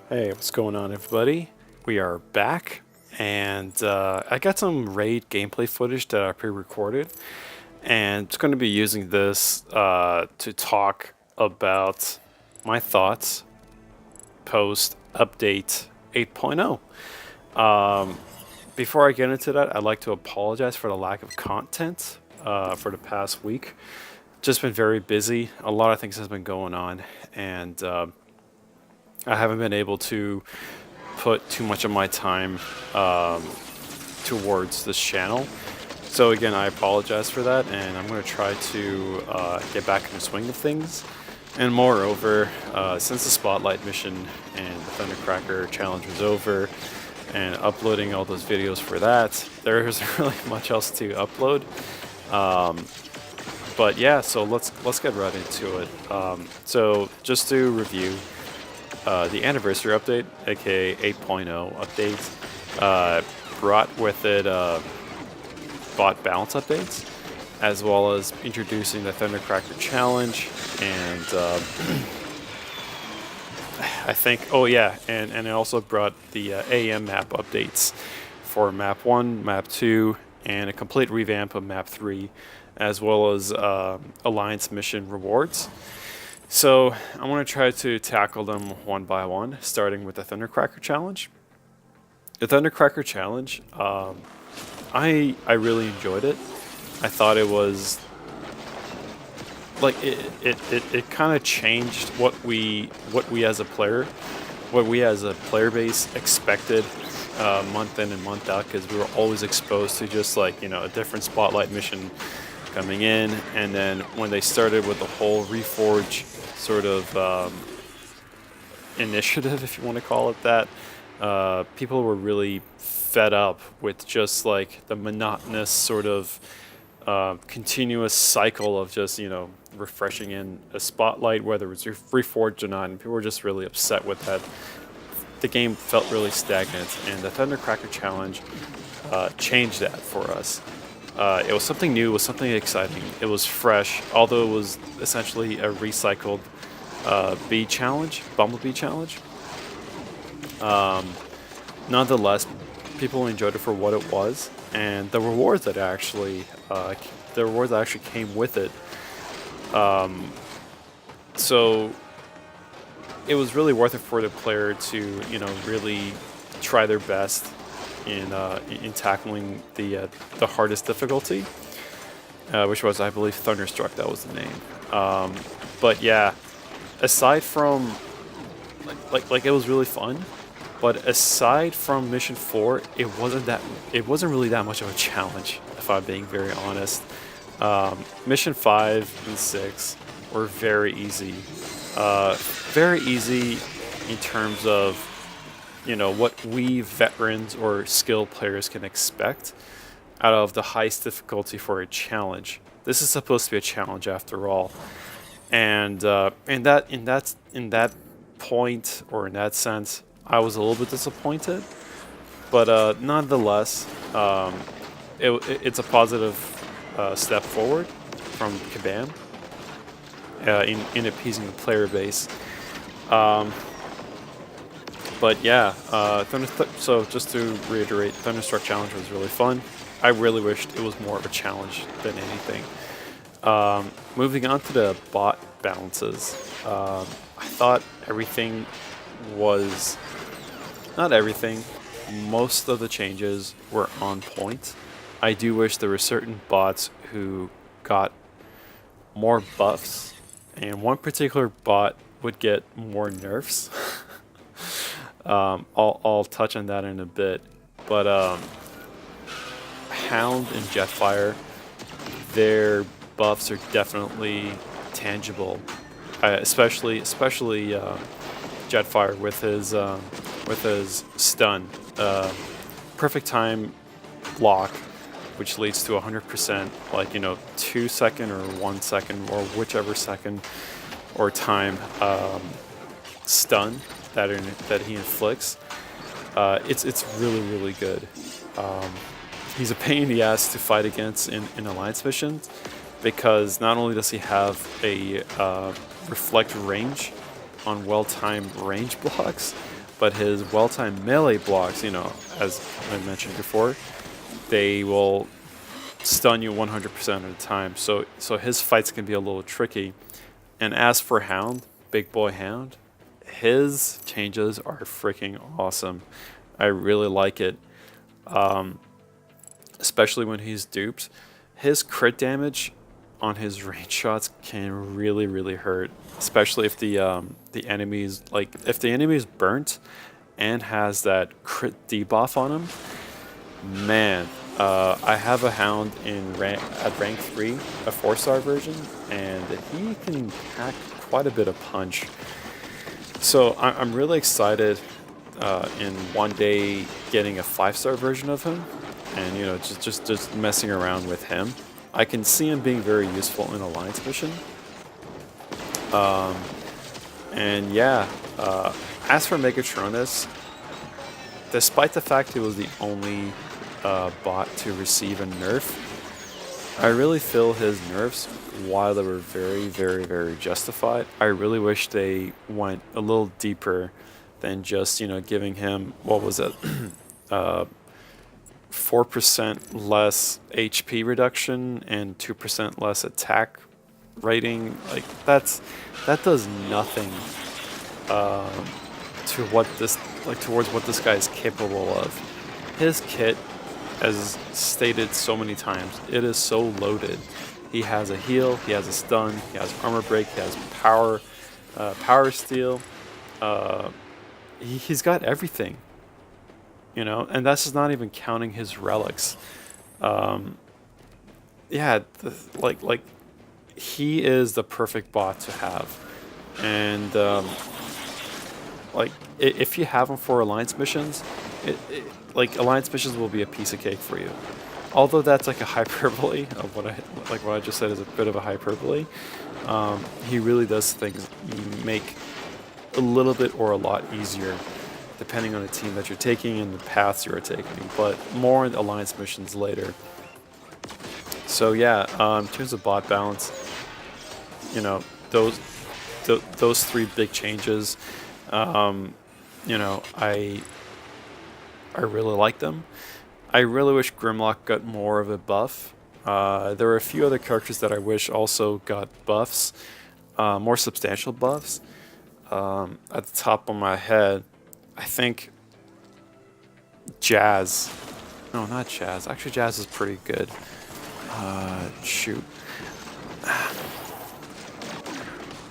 Hey, what's going on, everybody? We are back, and I got some raid gameplay footage that I pre-recorded, and it's going to be using this to talk about my thoughts post update 8.0. Before I get into that, I'd like to apologize for the lack of content for the past week. Just been very busy. A lot of things has been going on, and I haven't been able to put too much of my time towards this channel. So again, I apologize for that, and I'm going to try to get back in the swing of things. And moreover, since the Spotlight mission and the Thundercracker challenge was over, and uploading all those videos for that, there isn't really much else to upload. But yeah, so let's get right into it. So just to review, the anniversary update, aka 8.0 update, brought with it bot balance updates, as well as introducing the Thundercracker challenge, and I think, oh yeah, and it also brought the AM map updates for map 1, map 2, and a complete revamp of map 3, as well as Alliance mission rewards. So I'm going to try to tackle them one by one, starting with the Thundercracker challenge. The Thundercracker challenge, I really enjoyed it. I thought it was like it kind of changed what we as a player base expected month in and month out, because we were always exposed to just like, you know, a different Spotlight mission coming in, and then when they started with the whole Reforge sort of initiative, if you want to call it that, people were really fed up with just like the monotonous sort of continuous cycle of just, you know, refreshing in a Spotlight, whether it's Reforged or not, and people were just really upset with that. The game felt really stagnant, and the Thundercracker challenge changed that for us. It was something new, it was something exciting, it was fresh, although it was essentially a recycled Bumblebee challenge. Nonetheless, people enjoyed it for what it was, and the rewards that actually came with it. So it was really worth it for the player to, you know, really try their best in tackling the hardest difficulty, which was, I believe, Thunderstruck. That was the name. But yeah, aside from like it was really fun. But aside from Mission 4, it wasn't really that much of a challenge, if I'm being very honest. Mission 5 and 6 were very easy. Very easy in terms of, you know, what we veterans or skilled players can expect out of the highest difficulty for a challenge. This is supposed to be a challenge after all. And in that point, or in that sense, I was a little bit disappointed, but nonetheless, it's a positive step forward from Kabam in appeasing the player base. But yeah, so just to reiterate, Thunderstruck challenge was really fun. I really wished it was more of a challenge than anything. Moving on to the bot balances, I thought everything was... Not everything, most of the changes were on point. I do wish there were certain bots who got more buffs, and one particular bot would get more nerfs. I'll touch on that in a bit, but Hound and Jetfire, their buffs are definitely tangible, especially Jetfire with his stun, perfect time block, which leads to 100%, like, you know, 2 second or 1 second or whichever second or time stun that he inflicts. It's really good. He's a pain in the ass to fight against in Alliance missions, because not only does he have a reflect range on well-timed range blocks, but his well-timed melee blocks, you know, as I mentioned before, they will stun you 100% of the time. So his fights can be a little tricky. And as for Hound, Big Boy Hound, his changes are freaking awesome. I really like it, especially when he's duped. His crit damage on his range shots can really hurt, especially if the enemy's like if the enemy is burnt and has that crit debuff on him. Man, I have a Hound at rank 3, a 4-star version, and he can pack quite a bit of punch. So I'm really excited in one day getting a 5-star version of him, and you know just messing around with him. I can see him being very useful in Alliance mission. And yeah, as for Megatronus, despite the fact he was the only bot to receive a nerf, I really feel his nerfs, while they were very justified, I really wish they went a little deeper than just, you know, giving him, what was it, 4% less HP reduction and 2% less attack rating. Like that does nothing to what this towards what this guy is capable of. His kit, as stated so many times, it is so loaded. He has a heal, he has a stun, he has armor break, he has power steal. He's got everything, you know, and that's just not even counting his relics. Yeah, like he is the perfect bot to have, and like if you have him for alliance missions, like alliance missions will be a piece of cake for you. Although that's like a hyperbole of what I just said is a bit of a hyperbole. He really does things make a little bit or a lot easier depending on the team that you're taking and the paths you're taking. But more in alliance missions later. So yeah, in terms of bot balance, you know, those three big changes, you know, I really like them. I really wish Grimlock got more of a buff. There were a few other characters that I wish also got buffs, more substantial buffs. At the top of my head, I think Jazz. No, not Jazz. Actually, Jazz is pretty good. Shoot.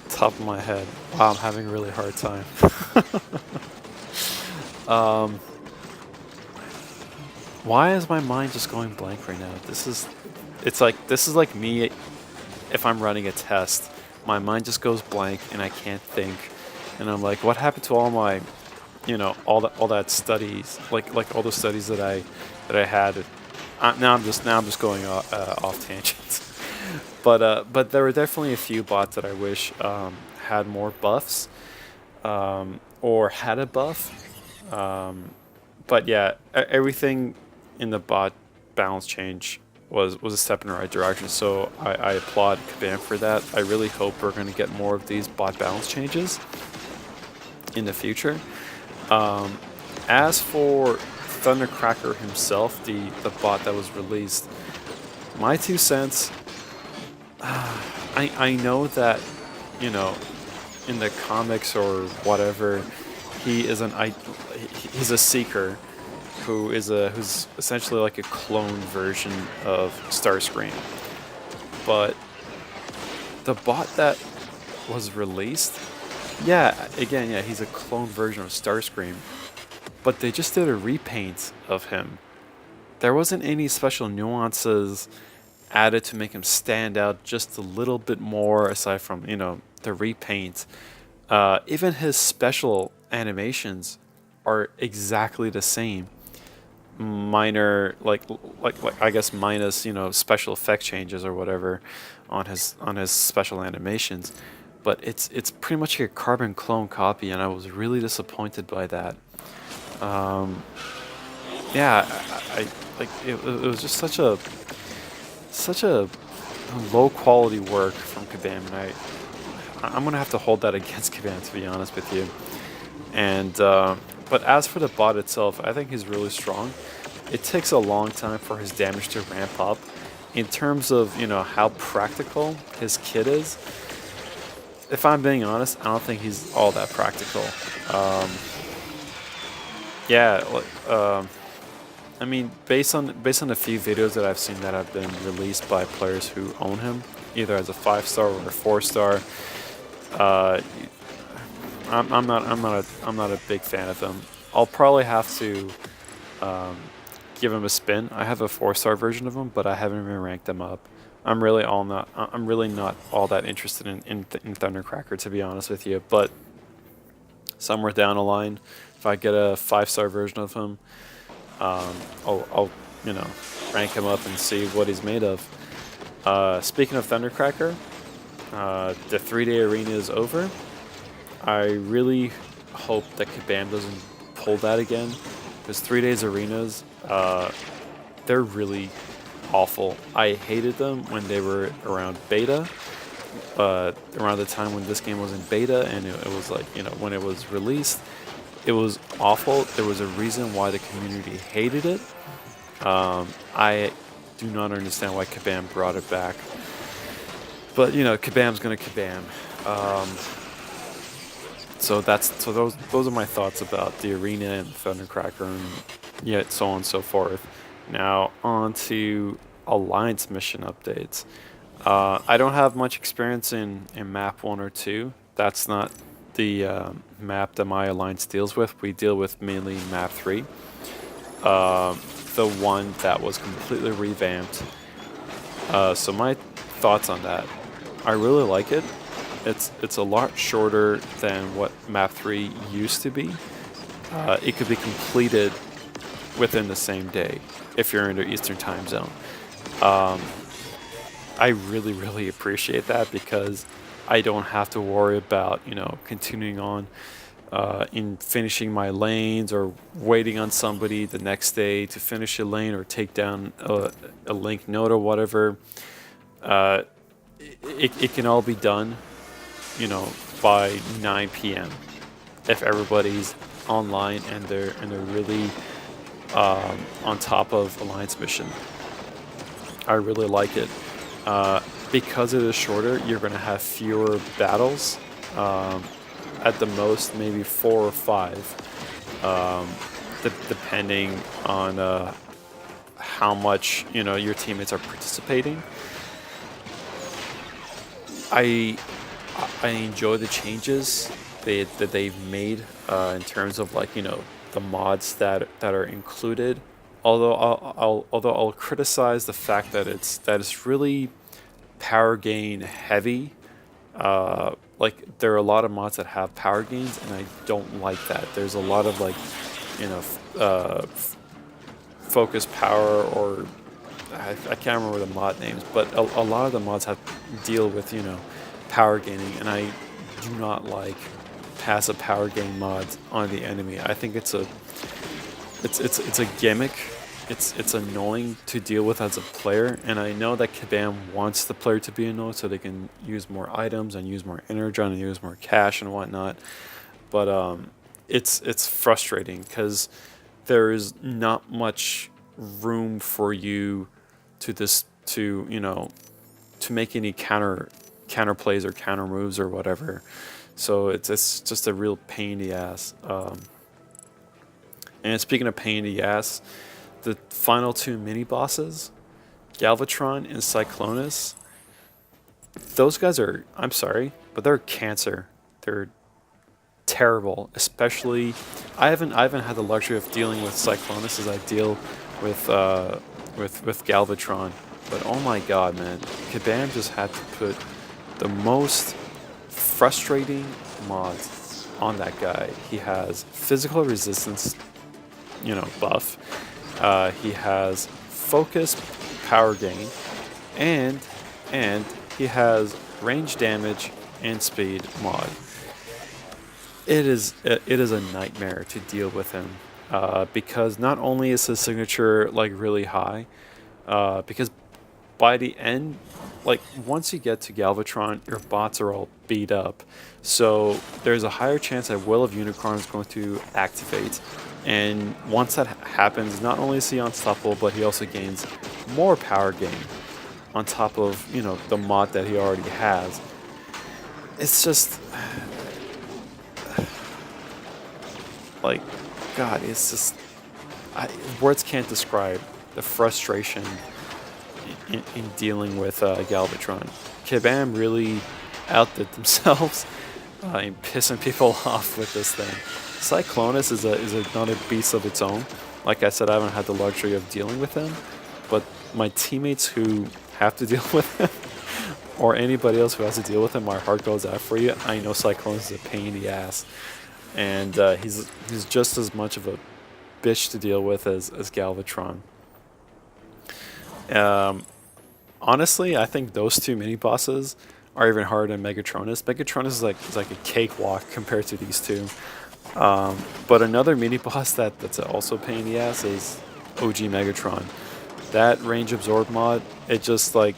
Top of my head. Wow, I'm having a really hard time. Why is my mind just going blank right now? This is like me if I'm running a test. My mind just goes blank and I can't think. And I'm like, what happened to all my, you know, all that studies, like all the studies that I had. Now I'm just going off tangents. But there were definitely a few bots that I wish had more buffs, or had a buff. But yeah, everything in the bot balance change was a step in the right direction. So I applaud Kabam for that. I really hope we're going to get more of these bot balance changes in the future. As for Thundercracker himself, the bot that was released, my 2 cents. I know that, you know, in the comics or whatever, he's a seeker who's essentially like a clone version of Starscream. But the bot that was released, yeah, he's a clone version of Starscream, but they just did a repaint of him. There wasn't any special nuances added to make him stand out just a little bit more, aside from, you know, the repaint. Even his special animations are exactly the same. Minor, like I guess minus, you know, special effect changes or whatever on his special animations. But it's pretty much like a carbon clone copy, and I was really disappointed by that. Yeah, I like it was just such a low quality work from Kabam, and I'm gonna have to hold that against Kabam, to be honest with you. And But as for the bot itself, I think he's really strong. It takes a long time for his damage to ramp up. In terms of, how practical his kit is, if I'm being honest, I don't think he's all that practical. Um, yeah, I mean, based on a few videos that I've seen that have been released by players who own him, either as a 5-star or a 4-star, uh, I'm not a big fan of him. I'll probably have to um, give him a spin. I have a 4-star version of him, but I haven't even ranked him up. I'm really not all that interested in Thundercracker, to be honest with you. But somewhere down the line, if I get a 5-star version of him, I'll rank him up and see what he's made of. Speaking of Thundercracker, the 3-day arena is over. I really hope that Kabam doesn't pull that again, because 3 days arenas, they're really awful. I hated them when they were around beta, around the time when this game was in beta, and it was like, when it was released, it was awful. There was a reason why the community hated it. I do not understand why Kabam brought it back. But, Kabam's gonna Kabam. So those are my thoughts about the arena and Thundercracker and yet so on and so forth. Now on to Alliance mission updates. I don't have much experience in map 1 or 2. That's not the map that my Alliance deals with. We deal with mainly map 3. The one that was completely revamped. So my thoughts on that. I really like it. It's a lot shorter than what map 3 used to be. It could be completed within the same day if you're in the Eastern time zone. I really, really appreciate that, because I don't have to worry about, continuing on in finishing my lanes, or waiting on somebody the next day to finish a lane or take down a link node or whatever. It can all be done, by 9 p.m. if everybody's online and they're really on top of Alliance mission. I really like it. Because it is shorter, you're going to have fewer battles. At the most, maybe 4 or 5, depending on how much your teammates are participating. I enjoy the changes that they've made in terms of, like, the mods that are included. Although I'll criticize the fact that it's really power gain heavy. Like, there are a lot of mods that have power gains, and I don't like that. There's a lot of, like, focus power, or I can't remember the mod names, but a lot of the mods deal with power gaining, and I do not like passive power gain mods on the enemy. I think it's a gimmick. It's annoying to deal with as a player, and I know that Kabam wants the player to be annoyed so they can use more items and use more energon and use more cash and whatnot. But it's frustrating, because there is not much room for you to make any counter plays or counter moves or whatever. So it's just a real pain in the ass. And speaking of pain in the ass, the final 2 mini bosses, Galvatron and Cyclonus, those guys are, I'm sorry, but they're cancer. They're terrible. Especially, I haven't had the luxury of dealing with Cyclonus as I deal with Galvatron. But oh my god, man, Kabam just had to put the most frustrating mods on that guy. He has physical resistance, buff. He has focus power gain, and he has range damage and speed mod. It is a nightmare to deal with him, because not only is his signature, like, really high, because by the end like once you get to Galvatron, your bots are all beat up. So there's a higher chance that Will of Unicorn is going to activate. And once that happens, not only is he unstoppable, but he also gains more power gain on top of, the mod that he already has. It's just like, God, it's just, words can't describe the frustration in dealing with Galvatron. Kabam really outdid themselves in pissing people off with this thing. Cyclonus is another beast of its own. Like I said, I haven't had the luxury of dealing with him, but my teammates who have to deal with him, or anybody else who has to deal with him, my heart goes out for you. I know Cyclonus is a pain in the ass, and he's just as much of a bitch to deal with as Galvatron. Honestly, I think those two mini bosses are even harder than Megatronus. Megatronus is like a cakewalk compared to these two. But another mini boss that's also a pain in the ass is OG Megatron. That range absorb mod, it just like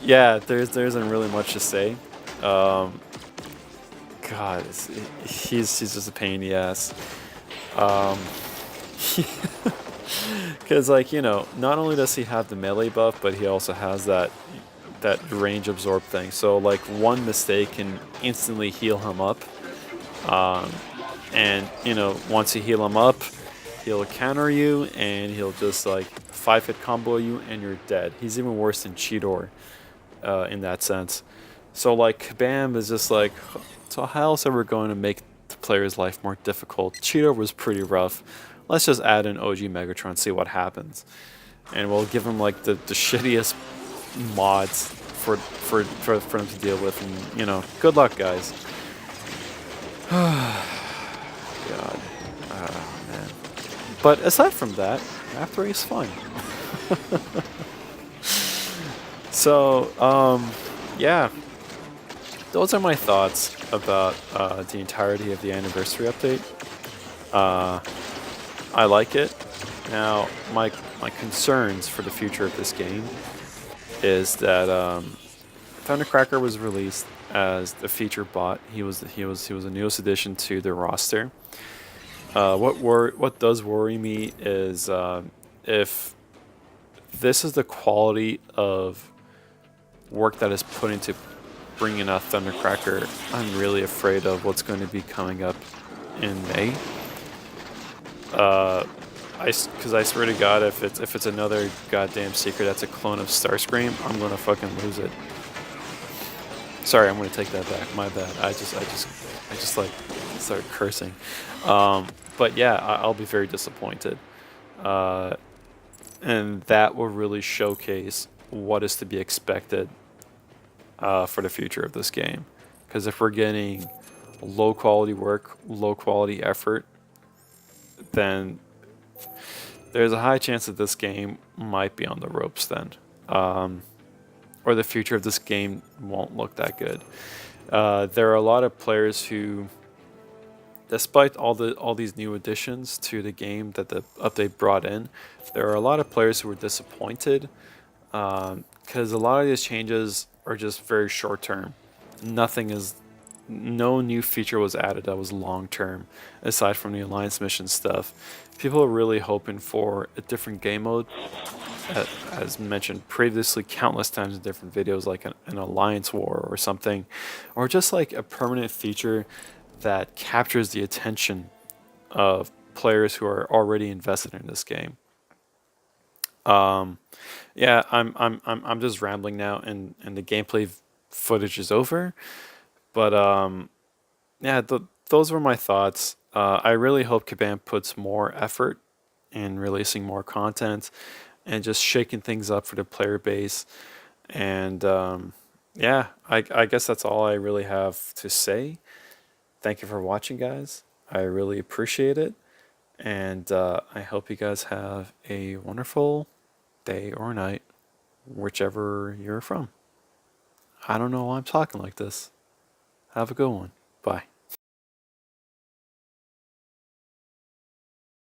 yeah, there isn't really much to say. God, he's just a pain in the ass. Because not only does he have the melee buff, but he also has that range absorb thing. So like one mistake can instantly heal him up. And once you heal him up, he'll counter you and he'll just like 5-hit combo you and you're dead. He's even worse than Cheetor in that sense. So like Kabam is just like, so how else are we going to make the player's life more difficult? Cheetor was pretty rough. Let's just add an OG Megatron, see what happens. And we'll give him like the shittiest mods for them to deal with, and good luck, guys. God, man. But aside from that, Raptor is fun. So, yeah, those are my thoughts about the entirety of the anniversary update. I like it. Now, my concerns for the future of this game is that Thundercracker was released as the feature bot. He was a newest addition to the roster. What does worry me is if this is the quality of work that is put into bringing out Thundercracker, I'm really afraid of what's going to be coming up in May. Because I swear to God, if it's another goddamn secret that's a clone of Starscream, I'm gonna fucking lose it. Sorry, I'm gonna take that back. My bad. I just like started cursing. But yeah, I'll be very disappointed. And that will really showcase what is to be expected for the future of this game. Because if we're getting low quality work, low quality effort, then there's a high chance that this game might be on the ropes then. Or the future of this game won't look that good. There are a lot of players who, despite all these new additions to the game that the update brought in, there are a lot of players who were disappointed because a lot of these changes are just very short term. No new feature was added that was long term, aside from the Alliance mission stuff. People are really hoping for a different game mode, as mentioned previously countless times in different videos, like an Alliance war or something, or just like a permanent feature that captures the attention of players who are already invested in this game. Yeah, I'm just rambling now, and the gameplay footage is over. But yeah, those were my thoughts. I really hope Kabam puts more effort in releasing more content and just shaking things up for the player base. And yeah, I guess that's all I really have to say. Thank you for watching, guys. I really appreciate it. And I hope you guys have a wonderful day or night, whichever you're from. I don't know why I'm talking like this. Have a good one. Bye.